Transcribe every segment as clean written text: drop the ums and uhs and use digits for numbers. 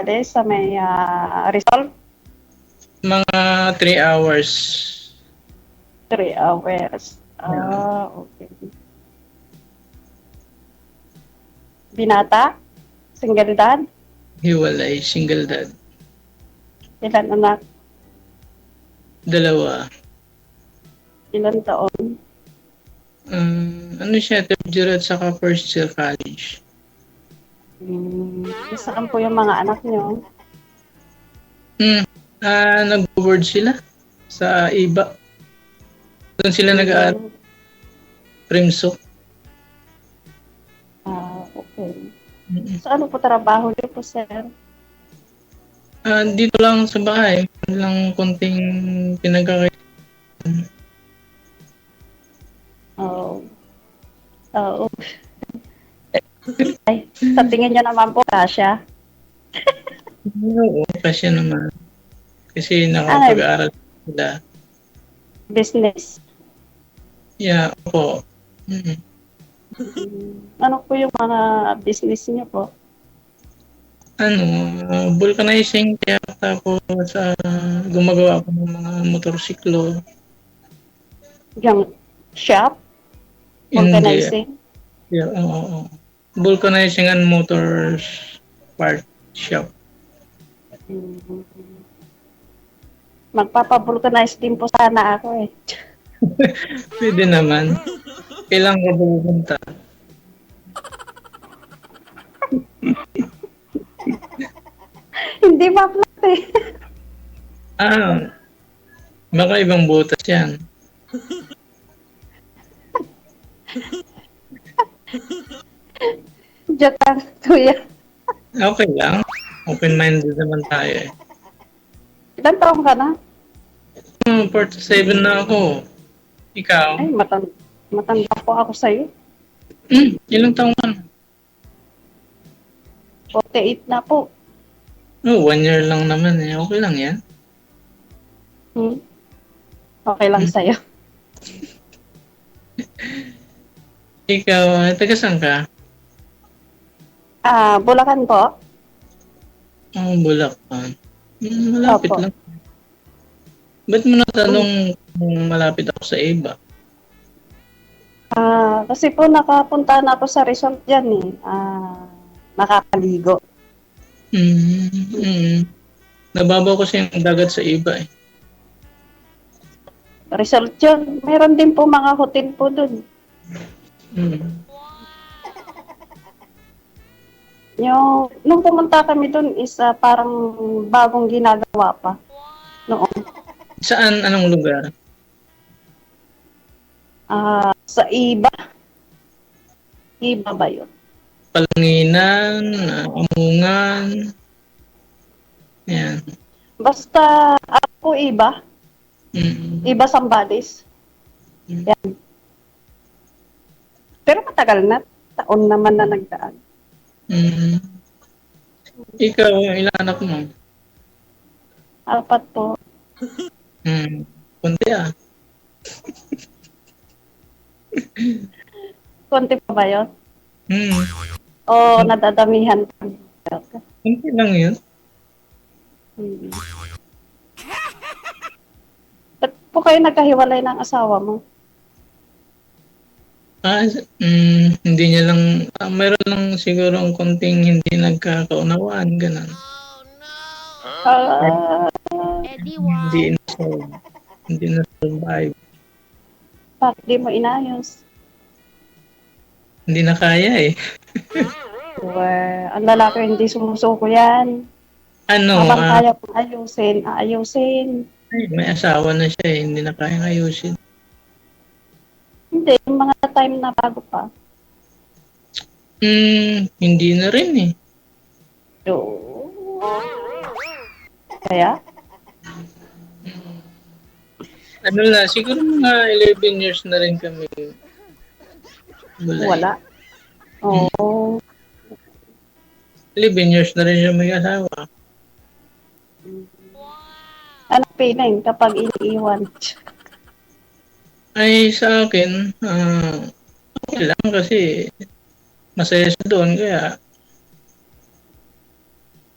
sa may Rizal, Mga 3 hours. 3 hours. Yeah. Okay. Binata? Single dad? Hiwalay, single dad. Ilan anak? 2. Ilan taon? Ano siya, third year at saka first year college. Saan po yung mga anak niyo? Hmm, nag-board sila sa iba. Doon sila nag-aaral, Mm, Primso. okay. Mm. So ano po trabaho niyo po, sir? Dito lang sa bahay, lang konting pinagkakaitan. Oh, oo. Ay, sa tingin niyo naman po, Kasya? Oo, kasi naman. Kasi Ano, nakapag-aaral sila. business? Yeah, opo. Mm. Ano po yung mga business niyo po? Ano, vulcanizing kaya tapos gumagawa ako ng mga motorsiklo. Yung shop? Hindi. Organizing? Yeah, oo. Vulcanizing and motors part shop. Mm, magpapa-vulcanize din po sana ako eh. Pwede naman. Kailan ka pupunta? Hindi pa flat eh. Ah, baka ibang butas yan. Diyan lang, kuya. Okay lang. Open-minded naman tayo eh. Ilan taong ka na? 47 na ako. Ikaw? Ay, matanda po ako sa'yo. Ilang taong ka na? 48 na po. Oh, 1 year lang naman eh. Okay lang yan. Hmm? Okay lang Hmm? sa'yo. Ikaw, taga saan ka? Bulacan po? Bulacan. Malapit Opo. lang. Ba't mo Hmm. natanong kung malapit ako sa iba? Kasi po nakapunta na ako sa resort dyan eh. Nakakaligo. Mm. Nababaw kasi yung dagat sa iba eh. Resort yun. Meron din po mga hotel po dun. Mm. Nung pumunta kami dun is parang bagong ginagawa pa noon. Saan? Anong lugar? Sa iba. Iba ba yun? Palanginan, Amungan. Yan. Basta ako iba. Mm. Iba Sambales. Mm. Yan. Pero matagal na. Taon naman na nagdaan. Mm. Ikaw, ilan anak mo? 4 po. Kunti ah. Konti pa ba yun? Mm. O nadadamihan pa? Kunti lang yun. Hmm. Ba't po kayo nagkahiwalay ng asawa mo? Hindi niya lang, mayroon lang siguro ang konting hindi nagkakaunawaan, ganun. Ah, Eddie, Hindi wow. na-solve. Hindi na-survive. Bakit di mo inayos? Hindi na kaya eh. Ang lalaki hindi sumusuko yan. Ano, Habang kaya pong ayusin, aayusin. may asawa na siya eh. Hindi na kayang ayusin. Hindi, yung mga time na bago pa. Hindi na rin eh. So, kaya, Ano na, siguro mga 11 years na rin kami bulay. wala. Oo. 11 years na rin siya may asawa. Ano feeling kapag iniiwan? Ay, sa akin, okay lang kasi masaya siya doon. Kaya,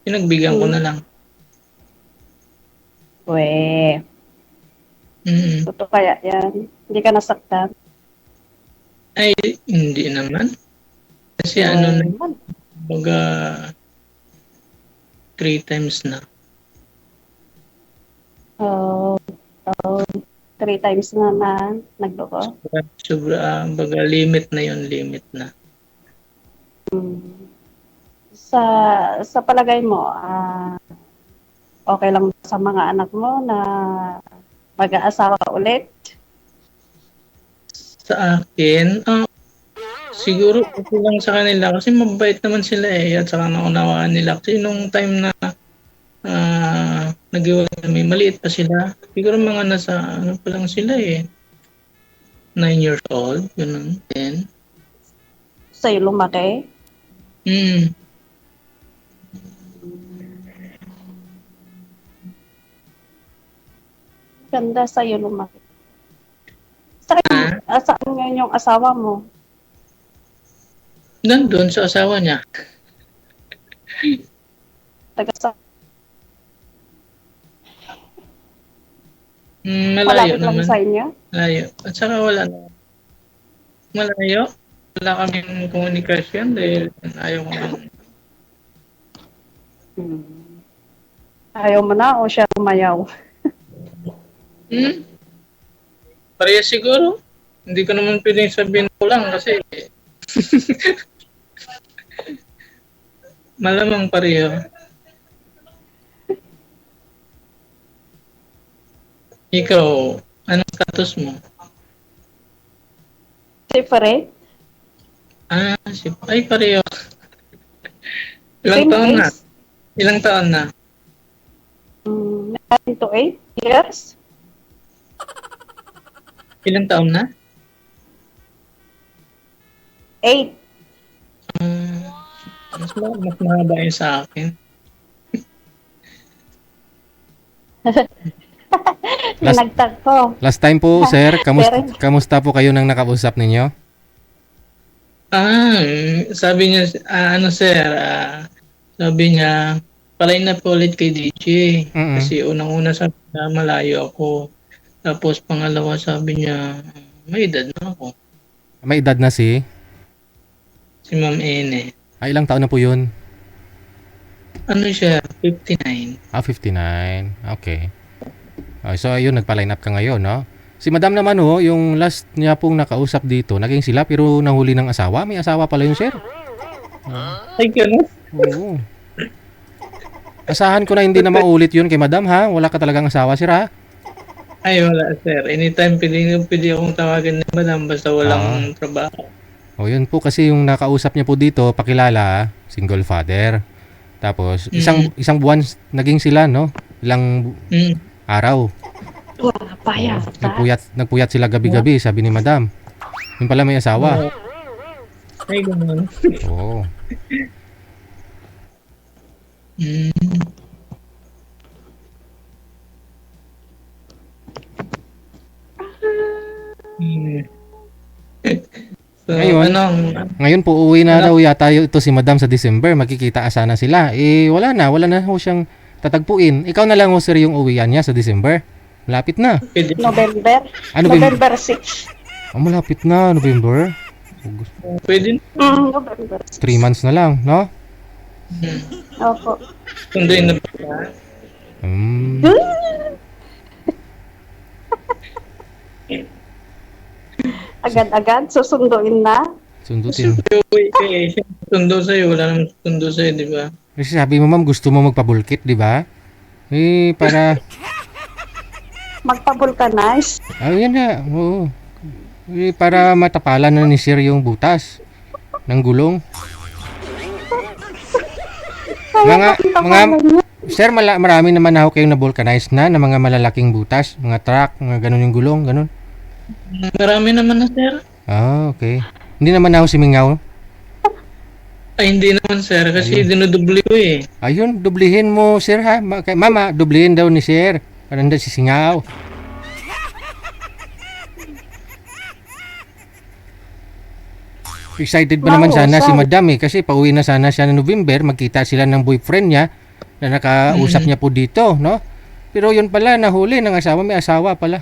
Pinagbigyan ko na lang. We, Mm. totoo kaya yan? Hindi ka nasaktan? Ay, hindi naman. Kasi We, ano na, baga 3 times na. oh, oh, 3 times na nagloko. Sobra, baga limit na yon, limit na. Sa palagay mo, okay lang ba sa mga anak mo na mag-aasawa ulit? Sa akin, siguro okay lang sa kanila kasi mabait naman sila at saka naunawaan nila. Kasi nung time na nag-iwalay kami, maliit pa sila. Siguro mga nasa ano pa lang sila 9 years old, ganun, 10. Sa'yo lumaki? Mm. Ganda sa'yo lumaki. Saan ngayon yung asawa mo? Nandun sa asawa niya. Taga sa Malayo malapit lang naman. sa inyo? Malayo. At saka wala na. Malayo. Wala kaming komunikasyon dahil ayaw ko lang. Ayaw mo na o siya umayaw? Pareha siguro. Hindi ko naman pwedeng sabihin ko lang kasi malamang pareho. Ikaw, anong status mo? Separate? Ay pareho. Ilang Same taon na? age? Ilang taon na? 9 to 8 years? Ilang taon na? 8. Mas mahaba yun sa akin. Pinagtag ko. Last time po, sir, Pero- kamusta po kayo nang nakausap ninyo? Sabi niya, sir, sabi niya, palay na po ulit kay DJ. Mm-mm. Kasi unang-una sabi niya, malayo ako. Tapos pangalawa sabi niya, may edad na ako. May edad na si? Si Ma'am Ene. Ilang taon na po yun? Ano siya? 59. 59. Okay. So, ayun, nagpa-line up ka ngayon, no? Si Madam naman, yung last niya pong nakausap dito, naging sila pero nahuli ng asawa. May asawa pala yun, sir. Ay, gano'n? Oo. Asahan ko na hindi na maulit yun kay Madam, ha? Wala ka talagang asawa, sir, ha? Ay, wala, sir. Anytime pwede akong tawagan ni Madam basta walang trabaho. O, yun po kasi yung nakausap niya po dito, pakilala, single father. Tapos, isang buwan naging sila, no? Ilang araw. Wah, payas. Nagpuyat sila gabi-gabi, sabi ni Madam. Yung pala may asawa. Ay, gano'n. Oo. So, Ngayon, ngayon po uwi na daw yata ito si Madam sa December. Magkikita sana sila. Wala na ho siyang tatagpuin. Ikaw na lang ho, sir, yung uwian niya sa December. Malapit na. Pwede. November? November? November 6. Malapit na, November. Pwede. November 3 months na lang, no? Opo. Sunduin na ba? Agad-agad, susunduin na. Sundutin. Sundo sa'yo. Wala namang sundo sa'yo, di ba? Kasi sabi mo, ma'am, gusto mo magpabulkit, di ba? Para... Magpa-vulcanize. Yan na, oo. Para matapalan na ni sir yung butas ng gulong. Sir, marami naman ako kayong na-vulcanize na mga malalaking butas, mga truck, mga ganun yung gulong, ganun. Marami naman na, sir. Okay. Hindi naman ako simingaw. Ay, hindi naman, sir. Kasi dinudubli ko eh. Ayun, dublihin mo, sir, ha? Mama, dublihin daw ni sir. Para hindi sisingaw. Excited pa naman sana si Madam kasi pauwi na sana siya ng November, magkita sila ng boyfriend niya. na nakausap niya po dito, no? Pero yun pala, nahuli ng asawa, may asawa pala.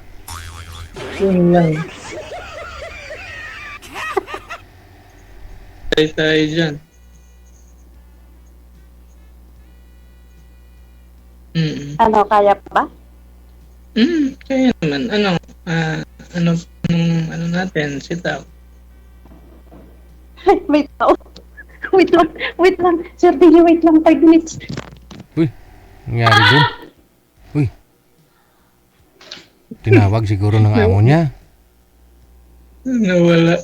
Yun lang. Tayo dyan. Ano, kaya pa ba? Kaya naman. Ano natin, sit up. Ay, wait lang. Wait lang. Sir Billy, wait lang. 5 minutes. Uy, nangyari dun? Uy. Tinawag siguro ng amo niya. Nawala.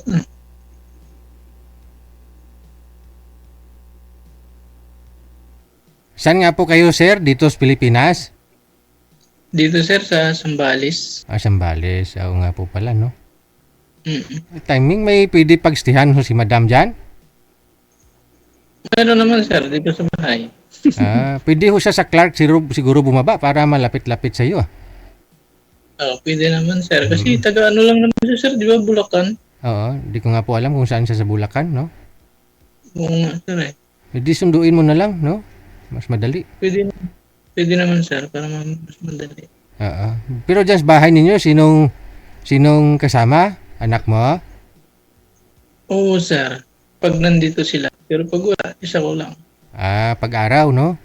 Saan nga po kayo, sir? Dito sa Pilipinas? Dito sir sa Sambales. Sambales. Oo nga po pala, no? Mm. Timing, may pwede pagstihan ho si madam dyan? Meron naman sir dito sa bahay. Pwede ho siya sa Clark siguro bumaba para malapit-lapit sa iyo. Pwede naman sir. Kasi taga ano lang naman siya sir, di ba Bulacan? Oo, di ko nga po alam kung saan siya sa Bulacan, no? Oo nga sir eh. Hindi sunduin mo na lang, no? Mas madali. Pwede naman sir para mas madali. Oo. Pero dyan sa bahay ninyo, sinong kasama? Anak mo? Oo sir. Pag nandito sila. Pero pag wala, isa ko lang. Pag-araw, no?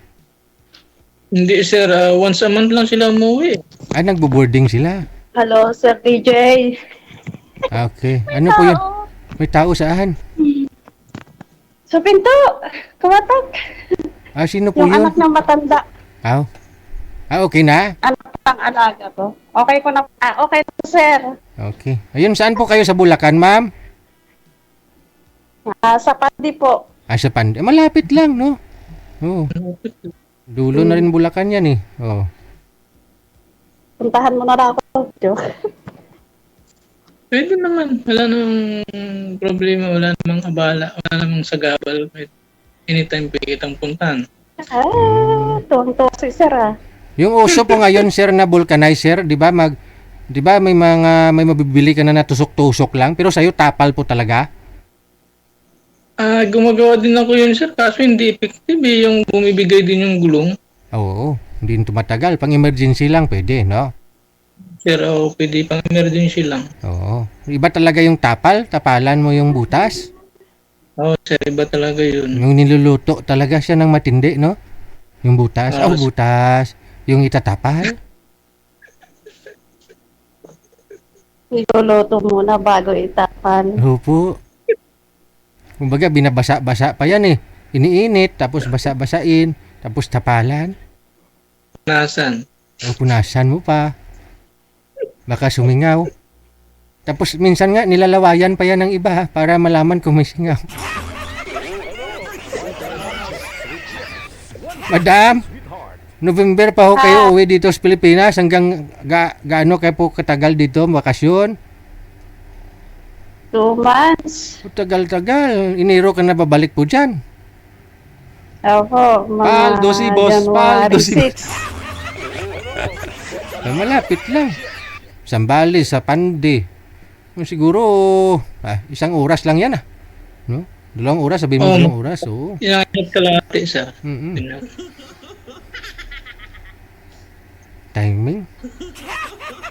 Hindi sir, once a month lang sila umuwi. Nagbo-boarding sila. Hello, Sir DJ. Okay. Ano po yun? May tao saan? Sa pinto. Kumatok. Sino po Yung yun? anak ng matanda. Okay na? Anak ng alaga ko. Okay ko na. Okay na, sir. Okay. Ayun, saan po kayo sa Bulacan, ma'am? Sa Pandi po. Sa Pandi. Malapit lang, no? Oo. Dulo na rin Bulacan yan, eh. Oo. Puntahan mo na lang ako. Joke. Pwede naman. Wala namang problema. Wala namang abala. Wala namang sagabal. Anytime pwede kitang puntahan. Tuwang-tuwa si sir Yung uso po ngayon, sir, na vulcanizer, 'di ba? 'Di ba may mabibili ka na natusok-tusok lang, pero sa'yo tapal po talaga. Gumagawa din ako yun sir, kaso hindi effective eh, yung bumibigay din yung gulong. Oo, hindi tumatagal. Pang emergency lang pwede, no? Sir, pwede pang emergency lang. Oo. Iba talaga yung tapalan mo yung butas. Sir, iba talaga yun. Yung niluluto talaga siya ng matindi, no? Yung butas. Butas. Yung itatapal. Iluluto muna bago itapan. Opo. Kumbaga, binabasa-basa pa yan eh. Iniinit, tapos basa-basain, tapos tapalan. Punasan. Punasan mo pa. Baka sumingaw. Tapos minsan nga, nilalawayan pa yan ng iba para malaman kung may singaw. Madam, November pa ho kayo uwi dito sa Pilipinas. Hanggang gaano kayo po katagal dito, bakasyon? 2 months. Tagal-tagal. Iniro ka na babalik po dyan. Opo, mga Paldo si boss, January paldo si 6. Malapit lang. Sambales, sa Pandi. Siguro, 1 oras lang yan no? 2 oras, sabihin mo 2 oras. Oo. Inakit kalahati sir. Timing.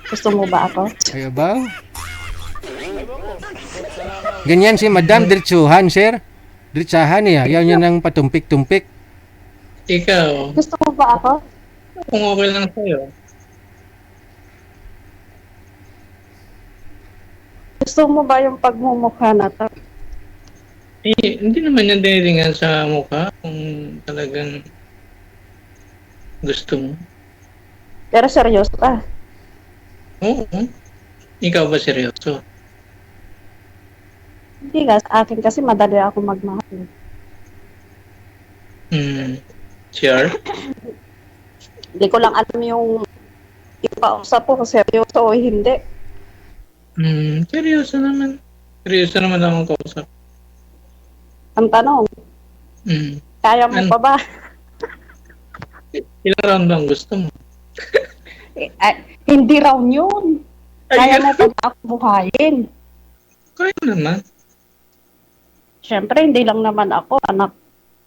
Gusto mo ba ako? Ay, abaw. Ganyan si Madam, diretsuhan, sir. Diretsahan eh. Ayaw niya ng patumpik-tumpik. Ikaw, Gusto mo ba ako? kung okay lang sa'yo. Gusto mo ba yung pagmumukha na to? Hindi naman yan dinilingan sa mukha kung talagang gusto mo. Pero seryoso ka. Oo. Ikaw ba seryoso? Hindi ka, sa akin kasi madali ako magmahal. Sure? Hindi ko lang alam yung ipausap ko kung seryoso o hindi. Seryoso naman. Seryoso naman akong kausap. Ang tanong, kaya mo pa ba? Ilang round bang gusto mo? Hindi raw yun. Kaya mo pa ba ako buhayin? Kaya naman. Siyempre, hindi lang naman ako, anak.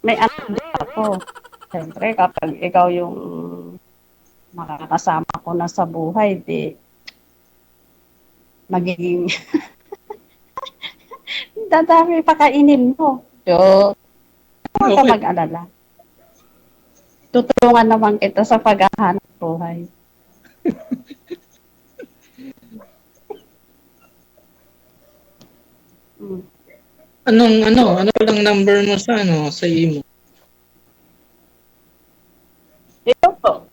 May anak din ako. Siyempre, kapag ikaw yung makakasama ko na sa buhay, di magiging dadami pa kainin mo. So, huwag ka Okay. mag-alala. Tutulungan naman kita sa paghahanap buhay. Mm. Ano lang number mo sa sa imo? Ito po,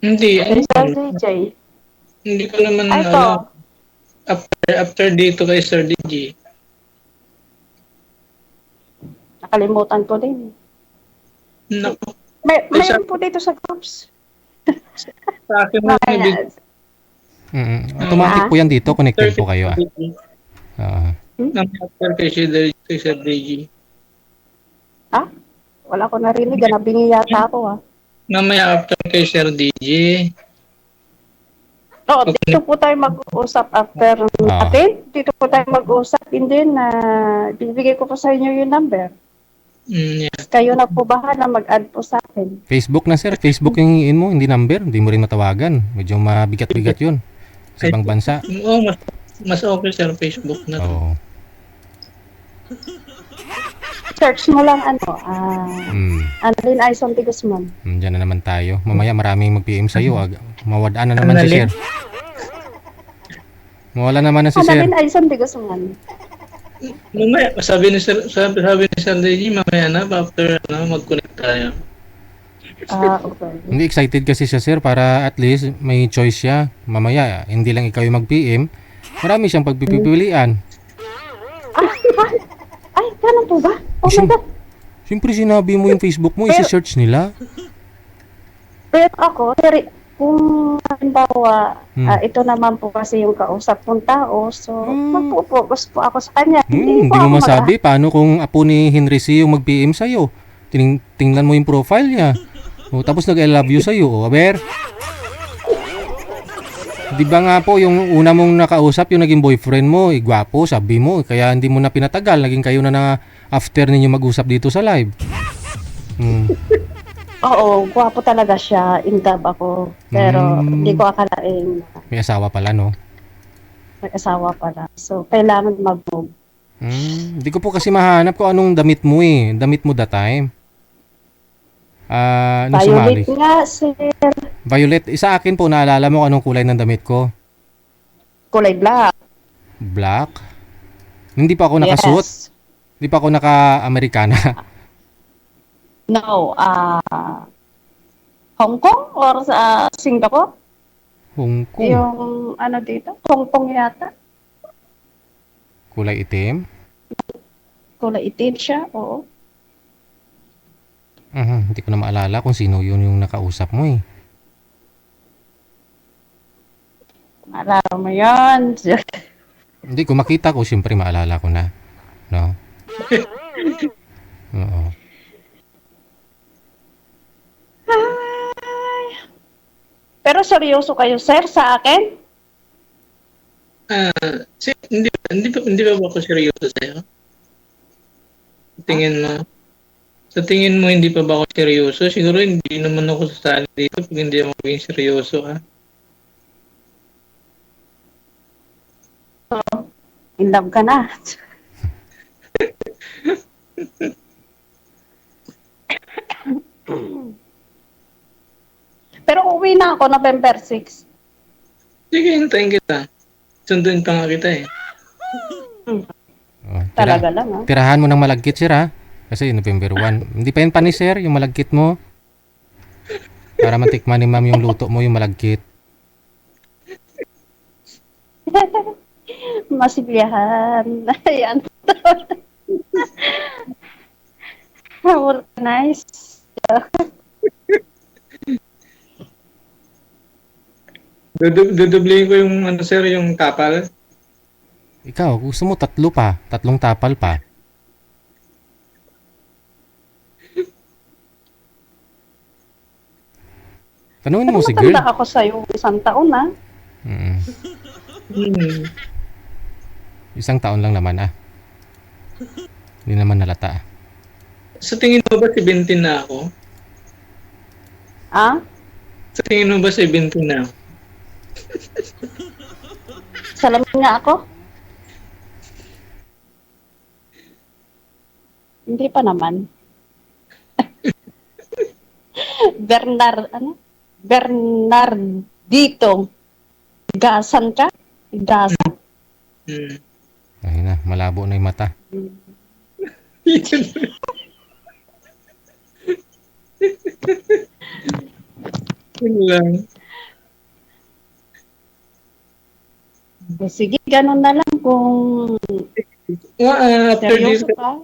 Hindi, Sir DJ. hindi ko naman Ay, alam. ito. After dito kay Sir DJ. Nakalimutan ko din. Naku, Mayroon po dito sa groups. sa akin mo nabig. Automatic po yan dito. Connected po kayo. Ah. After kay Sir DJ. Ha? Wala ko narinig. Nabingi yata ako, ha? Mamaya after kay Sir DJ. Oo, dito po tayo mag-uusap after natin. Dito po tayo mag-uusap. And then, bibigay ko po sa inyo yung number. Yeah. Kayo na po bahala mag-add po sa akin. Facebook na sir. Facebook yung hingin mo. Hindi number. Hindi mo rin matawagan. Medyo mabigat-bigat yun. Sa ibang bansa. Oo, mas okay Sir Facebook na. Oo. Search mo lang Annalyn Aison de Guzman. Diyan na naman tayo. Mamaya maraming mag-PM sa'yo. Mawadaan na naman si sir. Mawala naman na si sir. Annalyn Aison de Guzman. Mamaya, sabi ni Sir DJ, mamaya na, after mag-connect tayo. Okay. Hindi excited kasi siya sir para at least may choice siya. Mamaya, hindi lang ikaw yung mag-PM. Marami siyang pagpipilian. Ay, ganun po ba? Oh my God. Siyempre sinabi mo yung Facebook mo, isi-search nila. Pero ako, kung halimbawa, ito naman po kasi yung kausap kong tao, so magpo-focus po ako sa kanya. Hindi po mo ako masabi paano kung apo ni Henry C yung mag-PM sa'yo. Tingnan mo yung profile niya. O, tapos nag-I love you sa'yo. O, aber. Di ba nga po yung una mong nakausap, yung naging boyfriend mo, gwapo, sabi mo. Kaya hindi mo na pinatagal. Naging kayo na after ninyo mag-usap dito sa live. Oo, gwapo talaga siya. In love ako. Pero hindi ko akalain May asawa pala, no? may asawa pala. So, kailangan mag-move. Hindi ko po kasi mahanap kung anong damit mo eh. Damit mo that time. Nung sumali. Violet nga, sir. Violet. Sa akin po, naalala mo kung anong kulay ng damit ko? Kulay black. Black? Hindi pa ako nakasuot. Yes. Hindi pa ako naka-Amerikana. No, Hong Kong or sa Singapore? Hong Kong. Yung dito? Hong Kong yata. Kulay itim. Kulay itim siya, oo. Hindi ko na maalala kung sino yun yung nakausap mo eh. Maalala mo yun. Hindi, kung makita ko, siyempre maalala ko na. No? Oo. Ay. Pero seryoso kayo, sir, sa akin? Hindi ba ako seryoso sa'yo? Sa tingin mo, hindi pa ba ako seryoso? Siguro hindi naman ako sasali dito pag hindi ako maging seryoso, ha? In love ka na. Pero uwi na ako November 6. Sige, hintayin kita. Sunduin pa nga kita eh. Talaga lang, ha? Tirahan mo ng malagkit, sir, ha? Kasi November 1. Hindi pa yun panis, sir, yung malagkit mo. Para matikman ni ma'am yung luto mo, yung malagkit. Masibiyahan. Ayan. Nice. Dudublingan ko yung sir, yung tapal. Ikaw, gusto mo tatlong tapal pa. Tanungin mo si girl. Matanda ako sa'yo 1 taon, ha? Isang taon lang naman, ah. Hindi naman nalata. Sa tingin mo ba 17 na ako? Ah? Sa tingin mo ba 17 na? Salamin nga ako? Hindi pa naman. Bernardito. Gasan ka? Gasan? Hmm. Ayun na, malabo na yung mata. Yun lang. Sige, ganun na lang kung After this, seryoso ka.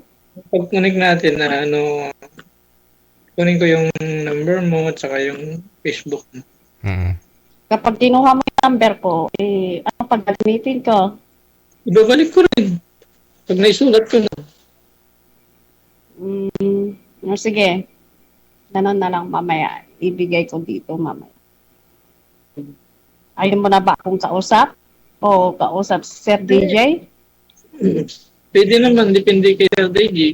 pag-connect natin na kunin ko yung number mo at saka yung Facebook mo. Mm. Kapag kinuha mo yung number ko, ano pag gagamitin ko? Ibabalik ko rin. Pag naisulat ko na. Sige, ganun na lang mamaya. Ibigay ko dito mamaya. Ayun mo na ba akong kausap? O kausap si Sir DJ? Pwede naman, depende kay Sir DJ.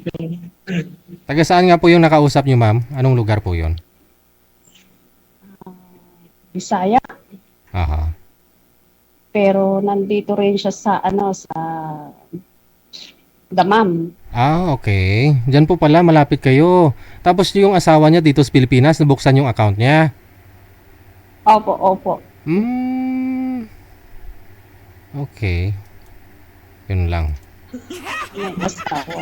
Taga saan nga po yung nakausap nyo, ma'am? Anong lugar po yun? Bisaya. Aha. Pero nandito rin siya sa Damam. Ah, okay. Diyan po pala, malapit kayo. Tapos yung asawa niya dito sa Pilipinas, nabuksan yung account niya. Opo, opo. Okay. Yun lang. May asawa.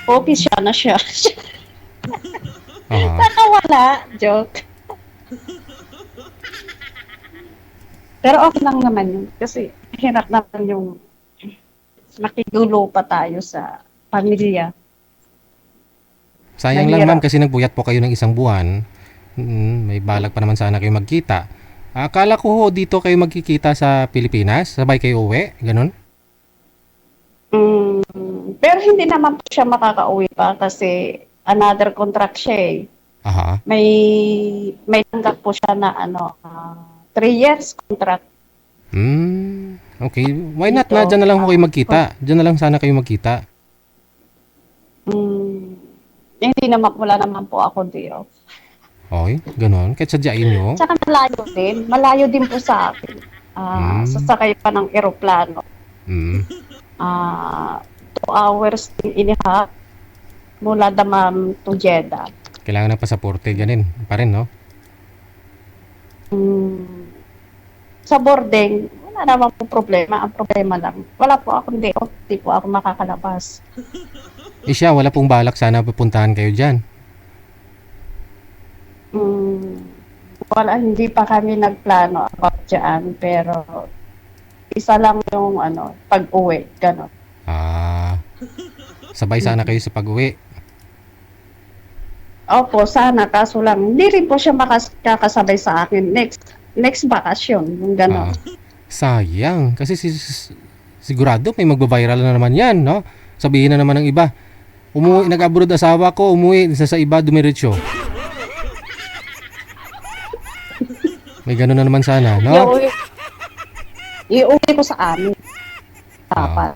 Okay siya na siya. Aha. Nakawala. Joke. Pero okay lang naman yun. Kasi hirap naman yung nakigulo pa tayo sa pamilya. Sayang lang, Mahirap. ma'am, kasi nagbuyat po kayo ng isang buwan. May balak pa naman sana kayo magkita. Akala ko ho, dito kayo magkikita sa Pilipinas. Sabay kayo uwi. Ganun? Pero hindi naman po siya makakauwi pa kasi another contract siya eh. Aha. May tanggap po siya na 3 years contract. Okay. Why not Dito, na? Diyan na lang ho kayo magkita. Diyan na lang sana kayo magkita. Hindi naman, wala naman po ako dito. Okay, ganun. Kahit sadyain nyo. Tsaka malayo din po sa akin. Sasakay pa ng eroplano. 2 hours din inihalf mula Damam to Jeddah. Kailangan ng pasaporte. Ganin pa rin, no? Sa boarding, wala naman po problema. Ang problema lang, wala po akong day off. Di po ako makakalabas. Siya, wala pong balak sana pupuntahan kayo dyan. Wala, hindi pa kami nagplano about dyan. Pero, isa lang yung pag-uwi. Ganon. Sabay sana kayo sa pag-uwi. Opo, sana. Kaso lang, hindi rin po siya makakasabay sa akin next bakasyon. Yung ganon. Sayang. Kasi sigurado may magbabiral na naman yan, no? Sabihin na naman ng iba. Nag-abroad asawa ko, umuwi sa iba, dumiretso. May gano'n na naman sana, no? Iuwi ko sa amin. Dapat.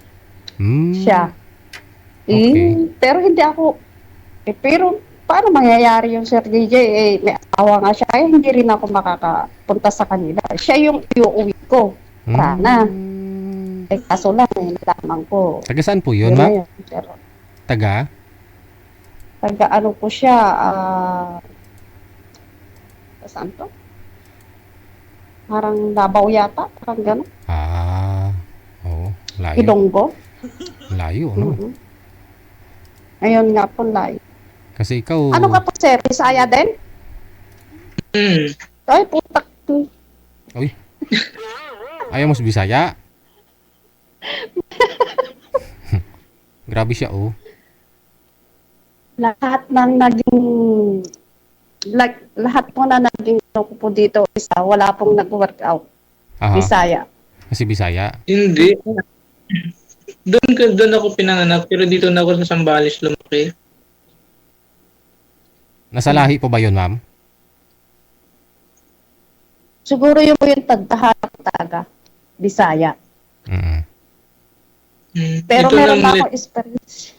Siya. Okay. Pero hindi ako. Pero paano mangyayari yung Sir DJ? May asawa nga siya. Hindi rin ako makakapunta sa kanila. Siya yung iuwi ko. Sana. Kaso lang, nalaman ko. Taga saan po yun, ma'am? Taga ano po siya, saan to? Parang Davao yata, parang gano'n. Layo. Ilonggo. Layo, no? Ayun nga po, layo. Kasi ikaw... Ano ka po, Sir? Bisaya din? Ay, putak. Uy. Ayaw mo sa Bisaya? Grabe siya, oh. Lahat po na naging ko po dito isa, wala pong nag-workout. Aha. Bisaya. Kasi Bisaya. Hindi. Doon ako pinanganak, pero dito na ako sa Sambales lumaki. Nasa lahi po ba yun, ma'am? Siguro yung taga Bisaya. Pero Ito meron lang na ako experience.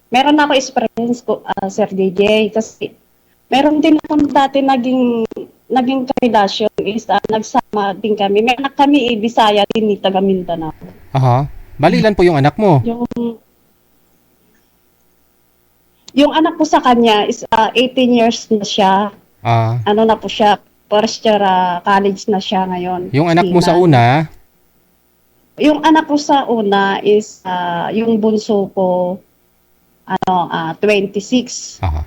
Meron ako experience ko, Sir DJ, kasi meron din akong dati naging karelasyon is nagsama din kami. May anak kami, Bisaya din, taga Mindanao. Aha. Bali, ilan po yung anak mo? Yung anak ko sa kanya is 18 years na siya. Ah, Ano na po siya, first year college na siya ngayon. yung anak mo sa Sinan. una, Yung anak ko sa una is yung bunso ko 26. aha.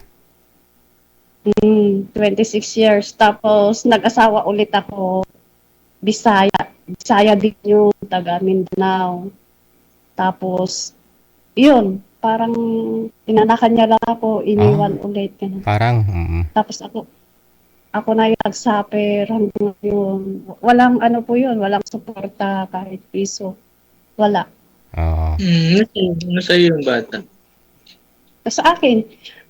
26 years. Tapos nag-asawa ulit ako Bisaya. Bisaya din yung taga Mindanao. Tapos yun, parang inanakan niya lang ako, iniwan ulit. Ganun. Parang, Tapos ako na yung nagsaper hanggang ngayon. Walang ano po yun, walang suporta kahit piso. Wala. oo. Nasa'yo yung bata. Sa akin.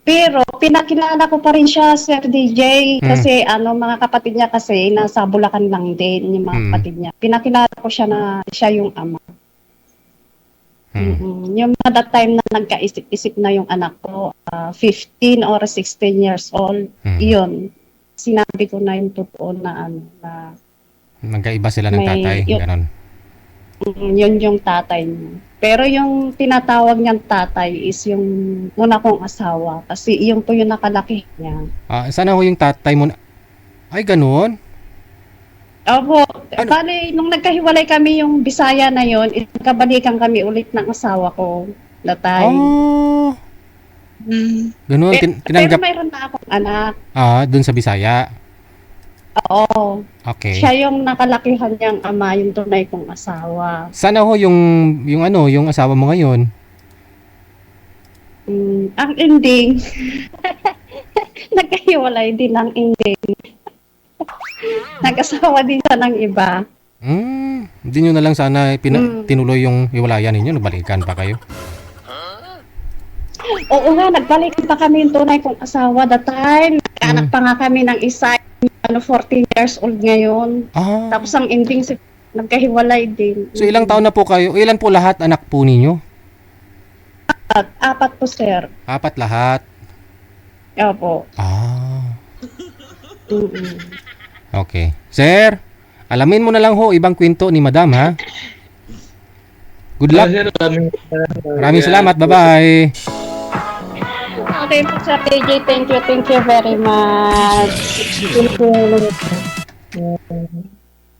Pero pinakilala ko pa rin siya, Sir DJ, kasi mga kapatid niya kasi nasa Bulacan lang din yung mga kapatid niya. Pinakilala ko siya na siya yung ama. Yung that time na nagkaisip-isip na yung anak ko, 15 or 16 years old, yun. Sinabi ko na yung totoo na na Magkaiba sila ng May- tatay, yun- ganon. yun yung tatay niya. Pero yung tinatawag niyang tatay is yung una kong asawa kasi yun po yung nakalaki niya. Sana ho yung tatay mo ay, ganon? Opo, bali, nung nagkahiwalay kami yung Bisaya na yun, nagkabalikan kami ulit ng asawa ko. Datay. Oh, ganon. Pero Tinanggap, mayroon na akong anak. dun sa Bisaya. Oo. Okay. Siya yung nakalakihan niyang ama, yung tunay kong asawa. Sana ho yung asawa mo ngayon. Ang ending, nagkahiwalay din ang ending. Nag-asawa din siya ng iba. Hindi nyo na lang sana tinuloy yung hiwalayan ninyo, nagbalikan pa kayo. Oo nga, nagbalik pa kami yung tunay kong asawa that time. Nagkaanak pa nga kami ng isa, 14 years old ngayon. Tapos ang ending, nagkahiwalay din. So ilang taon na po kayo? Ilan po lahat anak po ninyo? Apat po, sir. 4 lahat. Opo. Okay. Sir, alamin mo na lang ho ibang kwento ni Madam, ha? Good luck. Sir, Maraming salamat. Bye-bye. Okay po, Sir DJ. Thank you very much.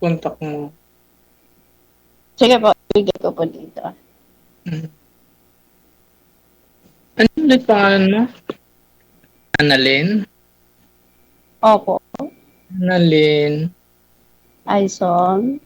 Contact mo. Sige po, bigay ko po dito. Ano ulit pangalan mo? Annalyn? Opo. Annalyn. Aison.